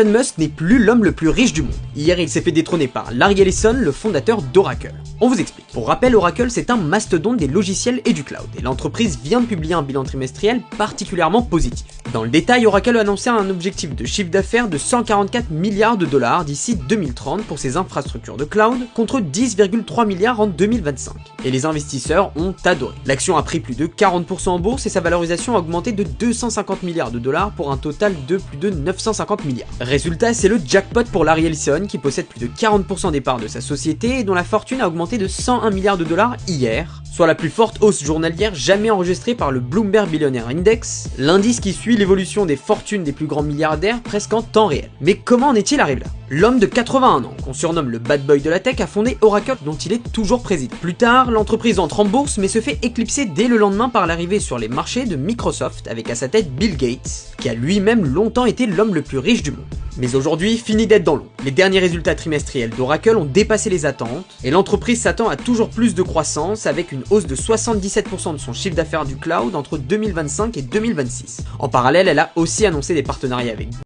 Elon Musk n'est plus l'homme le plus riche du monde. Hier, il s'est fait détrôner par Larry Ellison, le fondateur d'Oracle. On vous explique. Pour rappel, Oracle, c'est un mastodonte des logiciels et du cloud, et l'entreprise vient de publier un bilan trimestriel particulièrement positif. Dans le détail, Oracle a annoncé un objectif de chiffre d'affaires de 144 milliards de dollars d'ici 2030 pour ses infrastructures de cloud, contre 10,3 milliards en 2025. Et les investisseurs ont adoré. L'action a pris plus de 40% en bourse et sa valorisation a augmenté de 250 milliards de dollars pour un total de plus de 950 milliards. Résultat, c'est le jackpot pour Larry Ellison qui possède plus de 40% des parts de sa société et dont la fortune a augmenté de 101 milliards de dollars hier, soit la plus forte hausse journalière jamais enregistrée par le Bloomberg Billionaire Index, l'indice qui suit l'évolution des fortunes des plus grands milliardaires presque en temps réel. Mais comment en est-il arrivé là? L'homme de 81 ans, qu'on surnomme le bad boy de la tech, a fondé Oracle dont il est toujours président. Plus tard, l'entreprise entre en bourse mais se fait éclipser dès le lendemain par l'arrivée sur les marchés de Microsoft avec à sa tête Bill Gates, qui a lui-même longtemps été l'homme le plus riche du monde. Mais aujourd'hui, fini d'être dans l'ombre. Les derniers résultats trimestriels d'Oracle ont dépassé les attentes, et l'entreprise s'attend à toujours plus de croissance avec une hausse de 77% de son chiffre d'affaires du cloud entre 2025 et 2026. En parallèle, elle a aussi annoncé des partenariats avec